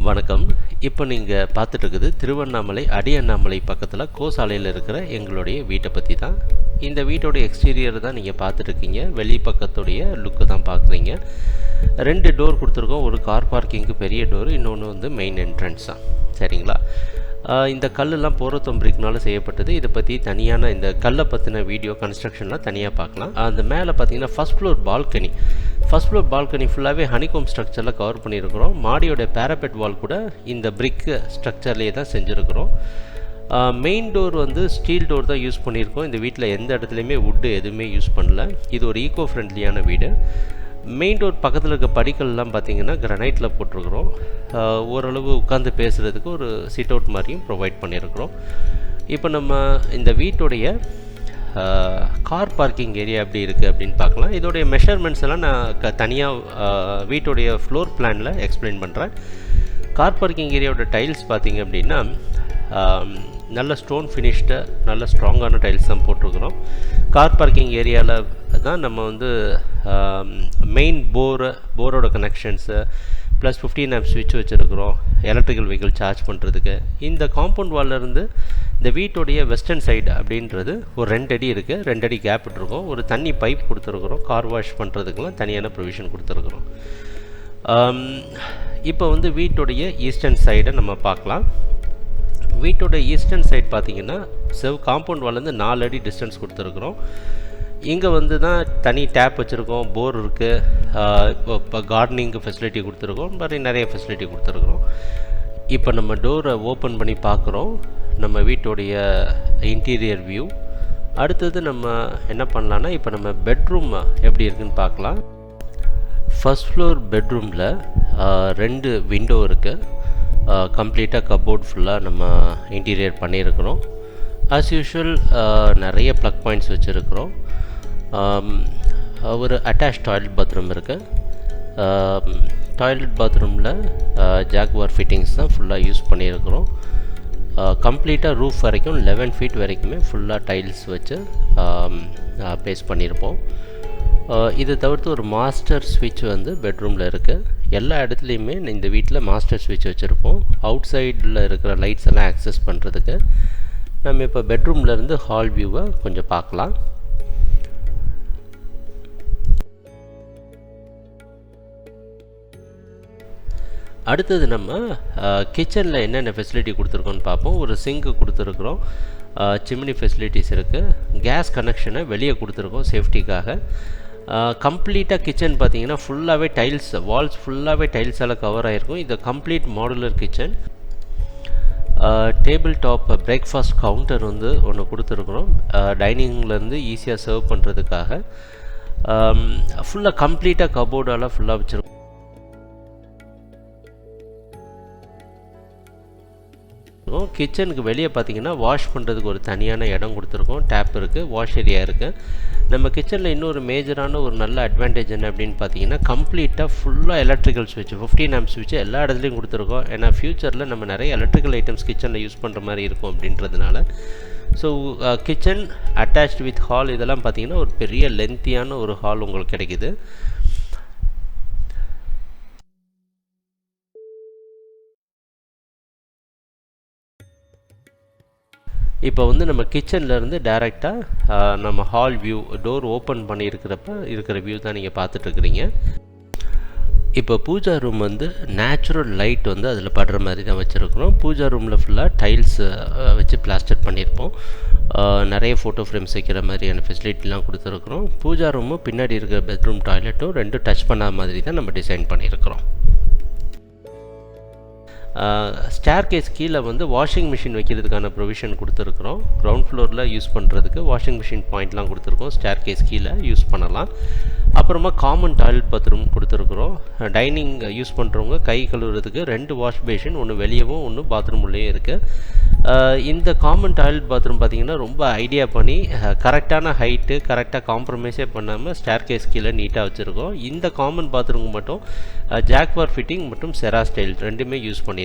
வணக்கம். இப்போ நீங்கள் பார்த்துட்டு இருக்குது திருவண்ணாமலை அடி அண்ணாமலை பக்கத்தில் கோசாலையில் இருக்கிற எங்களுடைய வீட்டை பற்றி தான். இந்த வீட்டோட எக்ஸ்டீரியர் தான் நீங்கள் பார்த்துட்ருக்கீங்க. வெளி பக்கத்துடைய லுக்கு தான் பார்க்குறீங்க. 2 டோர் கொடுத்துருக்கோம். ஒரு கார் பார்க்கிங்க்கு பெரிய டோரு, இன்னொன்று வந்து மெயின் என்ட்ரன்ஸ் தான். சரிங்களா? இந்த கல்லெல்லாம் போரத்தம் பிரிக்னால செய்யப்பட்டது. இதை பற்றி தனியான இந்த கல்லை பற்றின வீடியோ கன்ஸ்ட்ரக்ஷன்லாம் தனியாக பார்க்கலாம். அந்த மேலே பார்த்தீங்கன்னா ஃபஸ்ட் ஃப்ளோர் பால்கனி ஃபுல்லாகவே ஹனிகோம் ஸ்ட்ரக்சரில் கவர் பண்ணியிருக்கிறோம். மாடியோட பேரபெட் வால் கூட இந்த பிரிக் ஸ்ட்ரக்சர்லேயே தான் செஞ்சுருக்கிறோம். மெயின் டோர் வந்து ஸ்டீல் டோர் தான் யூஸ் பண்ணியிருக்கோம். இந்த வீட்டில் எந்த இடத்துலையுமே வுட்டு எதுவுமே யூஸ் பண்ணல. இது ஒரு ஈகோ ஃப்ரெண்ட்லியான வீடு. மெயின் டோர் பக்கத்தில் இருக்க படிக்கல்லாம் பார்த்திங்கன்னா கிரனைட்டில் போட்டிருக்கிறோம். ஓரளவு உட்காந்து பேசுகிறதுக்கு ஒரு சிட் அவுட் மாதிரியும் ப்ரொவைட் பண்ணியிருக்கிறோம். இப்போ நம்ம இந்த வீட்டுடைய கார் பார்க்கிங் ஏரியா எப்படி இருக்குது அப்படின்னு பார்க்கலாம். இதோடைய மெஷர்மெண்ட்ஸ் எல்லாம் நான் தனியாக வீட்டுடைய ஃப்ளோர் பிளானில் எக்ஸ்பிளைன் பண்ணுறேன். கார் பார்க்கிங் ஏரியாவோட டைல்ஸ் பார்த்திங்க அப்படின்னா நல்ல ஸ்டோன் ஃபினிஷ்டு நல்ல ஸ்ட்ராங்கான டைல்ஸ் தான் போட்டிருக்கிறோம். கார் பார்க்கிங் ஏரியாவில் தான் நம்ம வந்து மெயின் போரோட கனெக்ஷன்ஸு ப்ளஸ் 15 amp ஸ்விட்ச் வச்சுருக்கிறோம் எலக்ட்ரிக்கல் வெஹிக்கிள் சார்ஜ் பண்ணுறதுக்கு. இந்த காம்பவுண்ட் வால்லேருந்து இந்த வீட்டுடைய வெஸ்டர்ன் சைடு அப்படின்றது ஒரு 2 அடி இருக்குது. 2 அடி கேப் விட்டுருக்கோம். ஒரு தண்ணி பைப் கொடுத்துருக்குறோம். கார் வாஷ் பண்ணுறதுக்கெலாம் தனியான ப்ரொவிஷன் கொடுத்துருக்குறோம். இப்போ வந்து வீட்டுடைய ஈஸ்டர்ன் சைடை நம்ம பார்க்கலாம். வீட்டோட ஈஸ்டர்ன் சைட் பார்த்திங்கன்னா காம்பவுண்ட் வால்லேருந்து 4 அடி டிஸ்டன்ஸ் கொடுத்துருக்குறோம். இங்கே வந்து தான் தனி டேப் வச்சுருக்கோம், போர் இருக்குது, இப்போ கார்டனிங்கு ஃபெசிலிட்டி கொடுத்துருக்கோம், மாதிரி நிறைய ஃபெசிலிட்டி கொடுத்துருக்குறோம். இப்போ நம்ம டோரை ஓப்பன் பண்ணி பார்க்குறோம் நம்ம வீட்டுடைய இன்டீரியர் வியூ. அடுத்தது நம்ம என்ன பண்ணலான்னா இப்போ நம்ம பெட்ரூம் எப்படி இருக்குதுன்னு பார்க்கலாம். ஃபர்ஸ்ட் ஃப்ளோர் பெட்ரூமில் 2 விண்டோ இருக்குது. கம்ப்ளீட்டாக கப்போர்ட் ஃபுல்லாக நம்ம இன்டீரியர் பண்ணியிருக்கிறோம். ஆஸ் யூஷுவல் நிறைய ப்ளக் பாயிண்ட்ஸ் வச்சுருக்கிறோம். ஒரு அட்டாச் டாய்லெட் பாத்ரூம் இருக்குது. டாய்லெட் பாத்ரூமில் ஜாக்வார் ஃபிட்டிங்ஸ் தான் ஃபுல்லாக யூஸ் பண்ணியிருக்கிறோம். கம்ப்ளீட்டாக ரூஃப் வரைக்கும் 11 feet வரைக்குமே ஃபுல்லாக டைல்ஸ் வச்சு பேஸ்ட் பண்ணியிருப்போம். இது தவிர்த்து ஒரு மாஸ்டர் ஸ்விட்ச் வந்து பெட்ரூமில் இருக்குது. எல்லா இடத்துலையுமே இந்த வீட்டில் மாஸ்டர் ஸ்விட்ச் வச்சுருப்போம். அவுட் சைடில் இருக்கிற லைட்ஸ் எல்லாம் ஆக்சஸ் பண்ணுறதுக்கு. நம்ம இப்போ பெட்ரூம்லேருந்து ஹால் வியூவை கொஞ்சம் பார்க்கலாம். அடுத்தது நம்ம கிச்சனில் என்னென்ன ஃபெசிலிட்டி கொடுத்துருக்கோன்னு பார்ப்போம். ஒரு சிங்க்கு கொடுத்துருக்குறோம், சிம்னி ஃபெசிலிட்டிஸ் இருக்குது, கேஸ் கனெக்ஷனை வெளியே கொடுத்துருக்கோம் சேஃப்டிக்காக. கம்ப்ளீட்டாக கிச்சன் பார்த்திங்கன்னா ஃபுல்லாகவே டைல்ஸ், வால்ஸ் ஃபுல்லாகவே டைல்ஸால் கவர் ஆகிருக்கும். இது complete modular kitchen. Table top breakfast counter வந்து ஒன்று கொடுத்துருக்குறோம், டைனிங்லேருந்து ஈஸியாக சர்வ் பண்ணுறதுக்காக. ஃபுல்லாக கம்ப்ளீட்டாக கபோர்டால் ஃபுல்லாக வச்சுருக்கோம். கிச்சனுக்கு வெளியே பார்த்தீங்கன்னா வாஷ் பண்ணுறதுக்கு ஒரு தனியான இடம் கொடுத்துருக்கோம். டேப் இருக்குது, வாஷ் ஏரியா இருக்குது. நம்ம கிச்சனில் இன்னொரு மேஜரான ஒரு நல்ல அட்வான்டேஜ் என்ன அப்படின்னு பார்த்தீங்கன்னா கம்ப்ளீட்டாக ஃபுல்லாக எலக்ட்ரிக்கல் ஸ்விட்ச் 15 amp ஸ்விட்ச் எல்லா இடத்துலையும் கொடுத்துருக்கோம். ஏன்னா ஃப்யூச்சரில் நம்ம நிறைய எலக்ட்ரிக்கல் ஐட்டம்ஸ் கிச்சனில் யூஸ் பண்ணுற மாதிரி இருக்கும் அப்படின்றதுனால. So kitchen attached with hall இதெல்லாம் பார்த்தீங்கன்னா ஒரு பெரிய லென்த்தியான ஒரு ஹால் உங்களுக்கு கிடைக்குது. இப்போ வந்து நம்ம கிச்சன்லேருந்து டைரெக்டாக நம்ம ஹால் வியூ டோர் ஓப்பன் பண்ணியிருக்கிறப்ப இருக்கிற வியூ தான் நீங்கள் பார்த்துட்ருக்குறீங்க. இப்போ பூஜா ரூம் வந்து நேச்சுரல் லைட் வந்து அதில் படுற மாதிரி தான் வச்சுருக்கிறோம். பூஜா ரூமில் ஃபுல்லாக டைல்ஸ் வச்சு பிளாஸ்டர் பண்ணியிருப்போம். நிறைய ஃபோட்டோ ஃப்ரேம்ஸ் வைக்கிற மாதிரியான ஃபெசிலிட்டிலாம் கொடுத்துருக்குறோம். பூஜா ரூமும் பின்னாடி இருக்கிற பெட்ரூம் டாய்லெட்டும் 2 டச் பண்ணாத மாதிரி தான் நம்ம டிசைன் பண்ணியிருக்கிறோம். ஸ்டேர் கேஸ் கீழே வந்து வாஷிங் மிஷின் வைக்கிறதுக்கான ப்ரொவிஷன் கொடுத்துருக்குறோம். கிரவுண்ட் ஃப்ளோரில் யூஸ் பண்ணுறதுக்கு வாஷிங் மிஷின் பாயிண்ட்லாம் கொடுத்துருக்கோம். ஸ்டேர் கேஸ் கீழே யூஸ் பண்ணலாம். அப்புறமா காமன் டாய்லெட் பாத்ரூம் கொடுத்துருக்குறோம். டைனிங் யூஸ் பண்ணுறவங்க கை கழுவுறதுக்கு 2 வாஷ் பேஷன், ஒன்று வெளியவும் ஒன்று பாத்ரூம் உள்ளேயும் இருக்குது. இந்த காமன் டாய்லெட் பாத்ரூம் பார்த்திங்கன்னா ரொம்ப ஐடியா பண்ணி கரெக்டான ஹைட்டு கரெக்டாக காம்ப்ரமைஸே பண்ணாமல் ஸ்டேர் கேஸ் கீழே நீட்டாக வச்சுருக்கோம். இந்த காமன் பாத்ரூமுக்கு மட்டும் ஜாக்வார் ஃபிட்டிங் மற்றும் செரா ஸ்டைல் 2மே யூஸ் பண்ணியிருக்கிறோம்.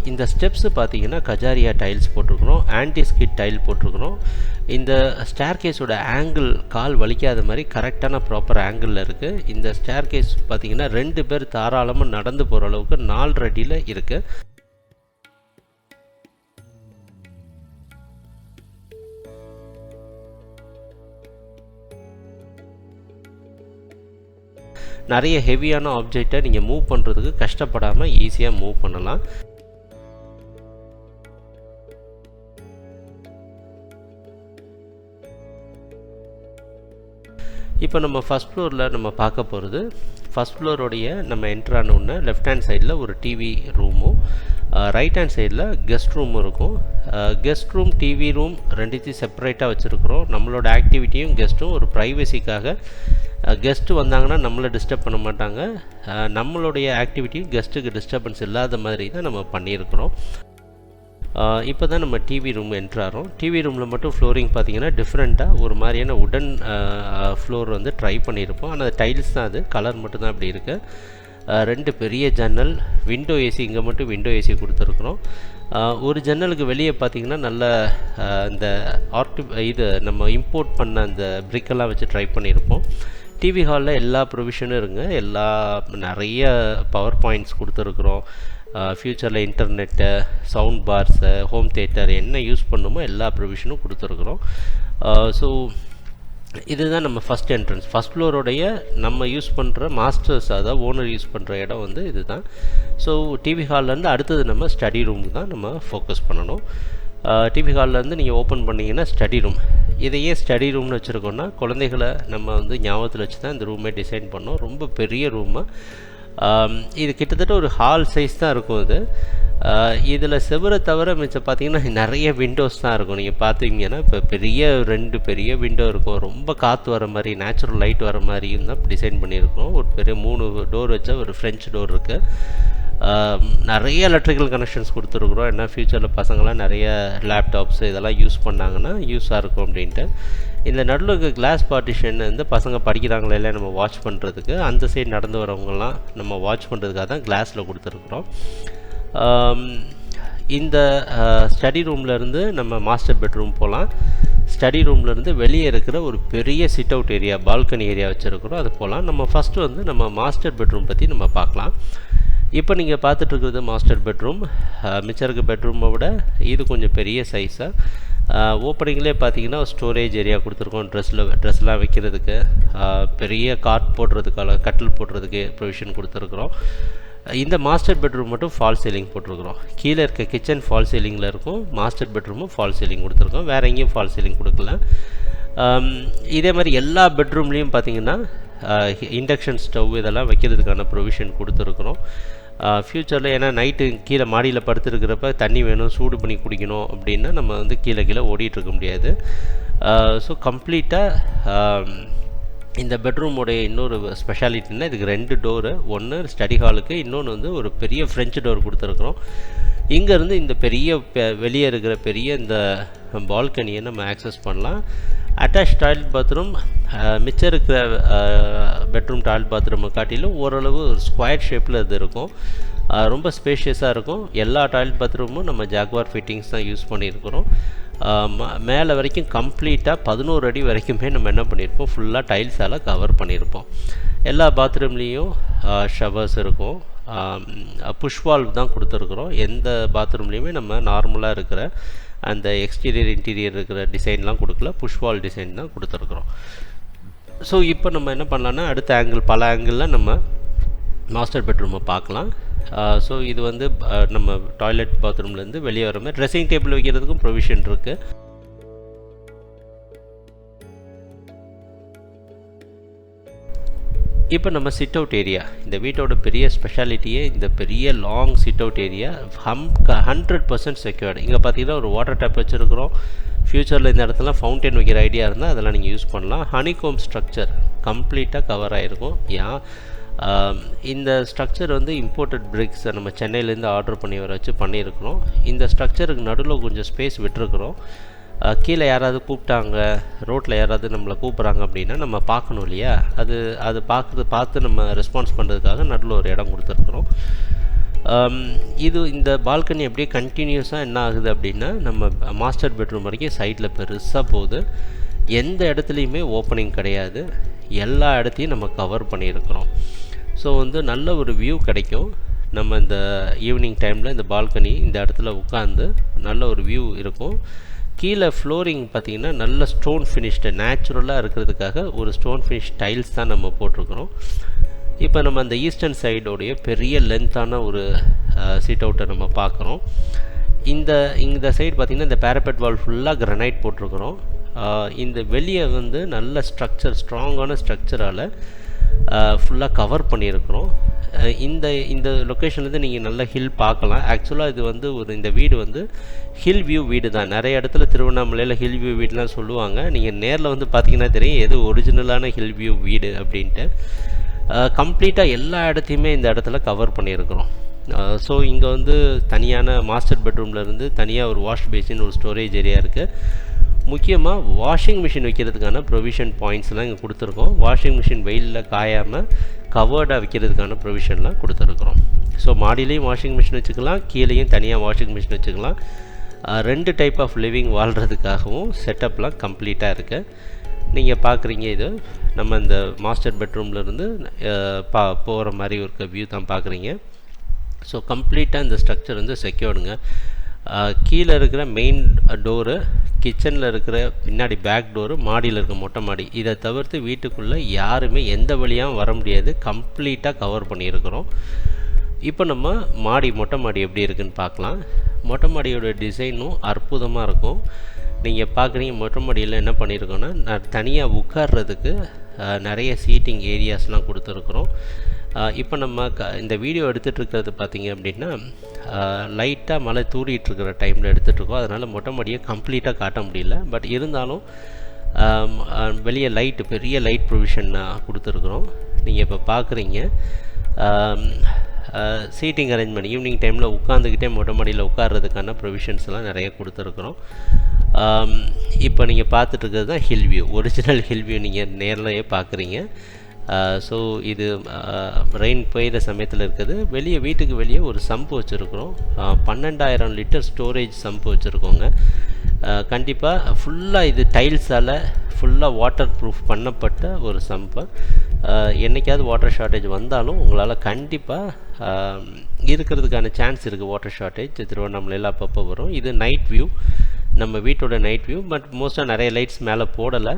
இந்த ஸ்டெப்ஸு பார்த்திங்கன்னா கஜாரியா டைல்ஸ் போட்டிருக்கிறோம். போட்டிருக்கிறோம், ஆன்டி ஸ்கிட் டைல் போட்டிருக்கிறோம். இந்த ஸ்டேர்கேஸோட ஆங்கிள் கால் வலிக்காத மாதிரி கரெக்டான ப்ராப்பர் ஆங்கிளில் இருக்குது. இந்த ஸ்டேர்கேஸ் பார்த்திங்கன்னா 2 பேர் தாராளமாக நடந்து போகிற அளவுக்கு 4 அடியில் இருக்குது. நிறைய ஹெவியான ஆப்ஜெக்டை நீங்கள் மூவ் பண்ணுறதுக்கு கஷ்டப்படாமல் ஈஸியாக மூவ் பண்ணலாம். இப்போ நம்ம ஃபஸ்ட் ஃப்ளோரில் நம்ம பார்க்க போகிறது, ஃபஸ்ட் ஃப்ளோரோடைய நம்ம என்ட்ரு ஆன உடனே லெஃப்ட் ஹேண்ட் சைடில் ஒரு டிவி ரூமும் ரைட் ஹேண்ட் சைடில் கெஸ்ட் ரூமும் இருக்கும். கெஸ்ட் ரூம் டிவி ரூம் ரெண்டுத்தையும் செப்பரேட்டாக வச்சுருக்குறோம். நம்மளோட ஆக்டிவிட்டியும் கெஸ்ட்டும் ஒரு ப்ரைவசிக்காக, கெஸ்ட்டு வந்தாங்கன்னா நம்மளை டிஸ்டர்ப் பண்ண மாட்டாங்க, நம்மளுடைய ஆக்டிவிட்டியும் கெஸ்ட்டுக்கு டிஸ்டர்பன்ஸ் இல்லாத மாதிரி தான் நம்ம பண்ணியிருக்கிறோம். இப்போ தான் நம்ம டிவி ரூம் என்ட்ராகிறோம். டிவி ரூமில் மட்டும் ஃப்ளோரிங் பார்த்திங்கன்னா டிஃப்ரெண்ட்டாக ஒரு மாதிரியான உடன் ஃப்ளோர் வந்து ட்ரை பண்ணியிருப்போம். ஆனால் டைல்ஸ் தான், அது கலர் மட்டும்தான் அப்படி இருக்குது. 2 பெரிய ஜன்னல், விண்டோ ஏசி, இங்கே மட்டும் விண்டோ ஏசி கொடுத்துருக்குறோம். ஒரு ஜன்னலுக்கு வெளியே பார்த்திங்கன்னா நல்ல இந்த இது நம்ம இம்போர்ட் பண்ண அந்த பிரிக்கெல்லாம் வச்சு ட்ரை பண்ணியிருப்போம். டிவி ஹாலில் எல்லா ப்ரொவிஷனும் இருங்க, நிறைய பவர் பாயிண்ட்ஸ் கொடுத்துருக்குறோம். ஃப்யூச்சரில் internet, sound bars, home theatre என்ன யூஸ் பண்ணுமோ எல்லா ப்ரொவிஷனும் கொடுத்துருக்குறோம். ஸோ இதுதான் நம்ம ஃபஸ்ட் என்ட்ரன்ஸ். ஃபஸ்ட் ஃப்ளோரோடைய நம்ம யூஸ் பண்ணுற மாஸ்டர்ஸ், அதாவது ஓனர் யூஸ் பண்ணுற இடம் வந்து இதுதான். ஸோ டிவி ஹால்லேருந்து அடுத்தது நம்ம ஸ்டடி ரூமுக்கு தான் நம்ம ஃபோக்கஸ் பண்ணணும். டிவி ஹால்லேருந்து நீங்கள் ஓப்பன் பண்ணிங்கன்னா ஸ்டடி ரூம். இதையே ஸ்டடி ரூம்னு வச்சுருக்கோன்னா குழந்தைகளை நம்ம வந்து ஞாபகத்தில் வச்சு தான் இந்த ரூமே டிசைன் பண்ணோம். ரொம்ப பெரிய ரூமு. இது கிட்டத்தட்ட ஒரு ஹால் சைஸ் தான் இருக்கும். இது இதில் செவரை தவிர மிச்சம் பார்த்திங்கன்னா நிறைய விண்டோஸ் தான் இருக்கும். நீங்கள் பார்த்தீங்கன்னா இப்போ 2 பெரிய விண்டோ இருக்கும். ரொம்ப காற்று வர மாதிரி, நேச்சுரல் லைட் வர மாதிரியும் தான் டிசைன் பண்ணியிருக்கோம். ஒரு பெரிய 3 டோர் வச்ச ஒரு ஃப்ரெஞ்ச் டோர் இருக்குது. நிறைய எலக்ட்ரிக்கல் கனெக்ஷன்ஸ் கொடுத்துருக்குறோம். ஏன்னா ஃப்யூச்சரில் பசங்களாம் நிறைய லேப்டாப்ஸ் இதெல்லாம் யூஸ் பண்ணாங்கன்னா யூஸாக இருக்கும் அப்படின்ட்டு. இந்த நடுவில் இருக்க கிளாஸ் பார்ட்டிஷன் வந்து பசங்க படிக்கிறாங்களா இல்லை நம்ம வாட்ச் பண்ணுறதுக்கு, அந்த சைடு நடந்து வரவங்கலாம் நம்ம வாட்ச் பண்ணுறதுக்காக தான் கிளாஸில் கொடுத்துருக்குறோம். இந்த ஸ்டடி ரூம்லேருந்து நம்ம மாஸ்டர் பெட்ரூம் போகலாம். ஸ்டடி ரூம்லேருந்து வெளியே இருக்கிற ஒரு பெரிய sit out area, balcony area வச்சுருக்கிறோம், அது போகலாம். நம்ம ஃபஸ்ட்டு வந்து நம்ம மாஸ்டர் பெட்ரூம் பற்றி நம்ம பார்க்கலாம். இப்போ நீங்கள் பார்த்துட்ருக்கிறது மாஸ்டர் பெட்ரூம். மிச்சம் இருக்க பெட்ரூமை விட இது கொஞ்சம் பெரிய சைஸாக. ஓப்பனிங்லேயே பார்த்தீங்கன்னா ஸ்டோரேஜ் ஏரியா கொடுத்துருக்கோம். ட்ரெஸ்லாம் வைக்கிறதுக்கு, பெரிய காட் போடுறதுக்கான கட்டில் போடுறதுக்கு ப்ரொவிஷன் கொடுத்துருக்குறோம். இந்த மாஸ்டர் பெட்ரூம் மட்டும் ஃபால் சீலிங் போட்டிருக்கிறோம். கீழே இருக்க கிச்சன் ஃபால் சீலிங்கில் இருக்கும், மாஸ்டர் பெட்ரூமும் ஃபால் சீலிங் கொடுத்துருக்கோம். வேறு எங்கேயும் ஃபால் சீலிங் கொடுக்கல. இதே மாதிரி எல்லா பெட்ரூம்லேயும் பார்த்திங்கன்னா இண்டக்ஷன் ஸ்டவ் இதெல்லாம் வைக்கிறதுக்கான ப்ரொவிஷன் கொடுத்துருக்குறோம். ஃப்யூச்சரில் ஏன்னா நைட்டு கீழே மாடியில் படுத்துருக்கிறப்ப தண்ணி வேணும், சூடு பண்ணி குடிக்கணும் அப்படின்னா நம்ம வந்து கீழே ஓடிட்டுருக்க முடியாது. ஸோ கம்ப்ளீட்டாக இந்த பெட்ரூமோடைய இன்னொரு ஸ்பெஷாலிட்டின்னா இதுக்கு 2 டோரு, ஒன்று ஸ்டடி ஹாலுக்கு, இன்னொன்று வந்து ஒரு பெரிய ஃப்ரெஞ்சு டோர் கொடுத்துருக்குறோம். இங்கேருந்து இந்த பெரிய வெளியே இருக்கிற பெரிய இந்த பால்கனியை நம்ம ஆக்சஸ் பண்ணலாம். அட்டாச் டாய்லெட் பாத்ரூம் மிச்சம் இருக்கிற பெட்ரூம் டாய்லெட் பாத்ரூமை காட்டிலும் ஓரளவு ஸ்கொயர் ஷேப்பில் இது இருக்கும். ரொம்ப ஸ்பேஷியஸாக இருக்கும். எல்லா டாய்லெட் பாத்ரூமும் நம்ம ஜாக்வார் ஃபிட்டிங்ஸ் தான் யூஸ் பண்ணியிருக்கிறோம். மேலே வரைக்கும் கம்ப்ளீட்டாக 11 அடி வரைக்குமே நம்ம என்ன பண்ணியிருப்போம், ஃபுல்லாக டைல்ஸால் கவர் பண்ணியிருப்போம். எல்லா பாத்ரூம்லேயும் ஷவர்ஸ் இருக்கும். புஷ்வால்வ் தான் கொடுத்துருக்குறோம். எந்த பாத்ரூம்லேயுமே நம்ம நார்மலாக இருக்கிற அந்த எக்ஸ்டீரியர் இன்டீரியர் இருக்கிற டிசைன்லாம் கொடுக்கல, புஷ்வால் டிசைன் தான் கொடுத்துருக்குறோம். ஸோ இப்போ நம்ம என்ன பண்ணலான்னா அடுத்த பல ஆங்கிளில் நம்ம மாஸ்டர் பெட்ரூமை பார்க்கலாம். ஸோ இது வந்து நம்ம டாய்லெட் பாத்ரூம்லேருந்து வெளியே வர மாதிரி ட்ரெஸ்ஸிங் டேபிள் வைக்கிறதுக்கும் ப்ரொவிஷன் இருக்குது. இப்போ நம்ம சிட் அவுட் ஏரியா, இந்த வீட்டோட பெரிய ஸ்பெஷாலிட்டியே இந்த பெரிய long sit out area 100% secured. இங்கே பார்த்தீங்கன்னா ஒரு வாட்டர் டேப் வச்சுருக்கிறோம். ஃப்யூச்சரில் இந்த இடத்துல ஃபவுண்டைன் வைக்கிற ஐடியா இருந்தால் அதெல்லாம் நீங்கள் யூஸ் பண்ணலாம். ஹனிகோம் ஸ்ட்ரக்சர் கம்ப்ளீட்டாக கவர் ஆகிருக்கும். இந்த ஸ்ட்ரக்சர் வந்து இம்போர்ட்டட் பிரிக்ஸை நம்ம சென்னையிலேருந்து ஆர்டர் பண்ணி வர வச்சு பண்ணியிருக்கிறோம். இந்த ஸ்ட்ரக்சருக்கு நடுவில் கொஞ்சம் ஸ்பேஸ் விட்டுருக்குறோம். கீழே யாராவது கூப்பிட்டாங்க, ரோட்டில் யாராவது நம்மளை கூப்பிட்றாங்க அப்படின்னா நம்ம பார்க்கணும் இல்லையா, அது பார்த்து நம்ம ரெஸ்பான்ஸ் பண்ணுறதுக்காக நடுவில் ஒரு இடம் கொடுத்துருக்குறோம். இது இந்த பால்கனி அப்படியே கண்டினியூஸாக என்ன ஆகுது அப்படின்னா நம்ம மாஸ்டர் பெட்ரூம் வரைக்கும் சைடில் பெருசாக போகுது. எந்த இடத்துலையுமே ஓப்பனிங் கிடையாது, எல்லா இடத்தையும் நம்ம கவர் பண்ணியிருக்கிறோம். ஸோ வந்து நல்ல ஒரு வியூ கிடைக்கும். நம்ம இந்த ஈவினிங் டைமில் இந்த பால்கனி இந்த இடத்துல உட்காந்து நல்ல ஒரு வியூ இருக்கும். கீழே ஃப்ளோரிங் பார்த்திங்கன்னா நல்ல ஸ்டோன் ஃபினிஷ்டு நேச்சுரலாக இருக்கிறதுக்காக ஒரு ஸ்டோன் ஃபினிஷ் டைல்ஸ் தான் நம்ம போட்டிருக்கிறோம். இப்போ நம்ம அந்த ஈஸ்டர்ன் சைடோடைய பெரிய லென்த்தான ஒரு சீட் அவுட்டை நம்ம பார்க்குறோம். இந்த சைடு பார்த்திங்கன்னா இந்த பேரபெட் வால் ஃபுல்லாக கிரனைட் போட்டிருக்கிறோம். இந்த வெளியே வந்து நல்ல ஸ்ட்ரக்சர், ஸ்ட்ராங்கான ஸ்ட்ரக்சரால் ஃபுல்லாக கவர் பண்ணியிருக்கிறோம். இந்த லொக்கேஷன்லேருந்து நீங்கள் நல்ல ஹில் பார்க்கலாம். ஆக்சுவலாக இது வந்து இந்த வீடு வந்து ஹில் வியூ வீடு தான். நிறைய இடத்துல திருவண்ணாமலையில் ஹில் வியூ வீடுலாம் சொல்லுவாங்க. நீங்கள் நேரில் வந்து பார்த்தீங்கன்னா தெரியும் எது ஒரிஜினலான ஹில் வியூ வீடு அப்படின்ட்டு. கம்ப்ளீட்டாக எல்லா இடத்தையுமே இந்த இடத்துல கவர் பண்ணியிருக்கிறோம். ஸோ இங்கே வந்து தனியான மாஸ்டர் பெட்ரூம்லேருந்து தனியாக ஒரு வாஷ் பேசின், ஒரு ஸ்டோரேஜ் ஏரியா இருக்குது. முக்கியமாக வாஷிங் மிஷின் வைக்கிறதுக்கான ப்ரொவிஷன் பாயிண்ட்ஸ்லாம் இங்கே கொடுத்துருக்கோம். வாஷிங் மிஷின் வெயிலில் காயாமல் கவர்டாக வைக்கிறதுக்கான ப்ரொவிஷன்லாம் கொடுத்துருக்குறோம். ஸோ மாடியிலையும் வாஷிங் மிஷின் வச்சுக்கலாம், கீழேயும் தனியாக வாஷிங் மிஷின் வச்சுக்கலாம். 2 டைப் ஆஃப் லிவிங் வாழ்கிறதுக்காகவும் செட்டப்லாம் கம்ப்ளீட்டாக இருக்குது. நீங்கள் பார்க்குறீங்க, இது நம்ம இந்த மாஸ்டர் பெட்ரூம்லேருந்து போகிற மாதிரி ஒரு வியூ தான் பார்க்குறீங்க. ஸோ கம்ப்ளீட்டாக இந்த ஸ்ட்ரக்சர் வந்து செக்யூர்டுங்க. கீழே இருக்கிற மெயின் டோரு, கிச்சனில் இருக்கிற பின்னாடி பேக் டோரு, மாடியில் இருக்க மொட்டை மாடி, இதை தவிர்த்து வீட்டுக்குள்ளே யாருமே எந்த வழியாகவும் வர முடியாது. கம்ப்ளீட்டாக கவர் பண்ணியிருக்கிறோம். இப்போ நம்ம மொட்டை மாடி எப்படி இருக்குதுன்னு பார்க்கலாம். மொட்டை மாடியோட டிசைனும் அற்புதமாக இருக்கும். நீங்கள் பார்க்குறீங்க, மொட்டை மாடியில் என்ன பண்ணியிருக்கோன்னா நான் தனியாக உட்கார்றதுக்கு நிறைய சீட்டிங் ஏரியாஸ்லாம் கொடுத்துருக்குறோம். இப்போ நம்ம இந்த வீடியோ எடுத்துகிட்ருக்கிறது பார்த்திங்க அப்படின்னா லைட்டாக மழை தூரிகிட்ருக்கிற டைமில் எடுத்துகிட்ருக்கோம். அதனால் மொட்டை மாடியை கம்ப்ளீட்டாக காட்ட முடியல. பட் இருந்தாலும் வெளியே பெரிய லைட் ப்ரொவிஷன் கொடுத்துருக்குறோம். நீங்கள் இப்போ பார்க்குறீங்க சீட்டிங் அரேஞ்ச்மெண்ட், ஈவினிங் டைமில் உட்காந்துக்கிட்டே மொட்டை மாடியில் உட்கார்றதுக்கான ப்ரொவிஷன்ஸ்லாம் நிறைய கொடுத்துருக்குறோம். இப்போ நீங்கள் பார்த்துட்ருக்கிறது தான் hill view, original hill view நீங்கள் நேர்லையே பார்க்குறீங்க. ஸோ இது ரெயின் பெய்கிற சமயத்தில் இருக்குது. வீட்டுக்கு வெளியே ஒரு சம்பு வச்சுருக்குறோம். 12,000 லிட்டர் ஸ்டோரேஜ் சம்பு வச்சுருக்கோங்க. கண்டிப்பாக ஃபுல்லாக இது டைல்ஸால் ஃபுல்லாக வாட்டர் ப்ரூஃப் பண்ணப்பட்ட ஒரு சம்பு. என்றைக்காவது வாட்டர் ஷார்ட்டேஜ் வந்தாலும் உங்களால் கண்டிப்பாக இருக்கிறதுக்கான சான்ஸ் இருக்குது. வாட்டர் ஷார்ட்டேஜ் திருவண்ணாமலையில் அப்பப்போ வரும். இது நைட் வியூ, நம்ம வீட்டோட நைட் வியூ. பட் மோஸ்ட்டாக நிறைய லைட்ஸ் மேலே போடலை.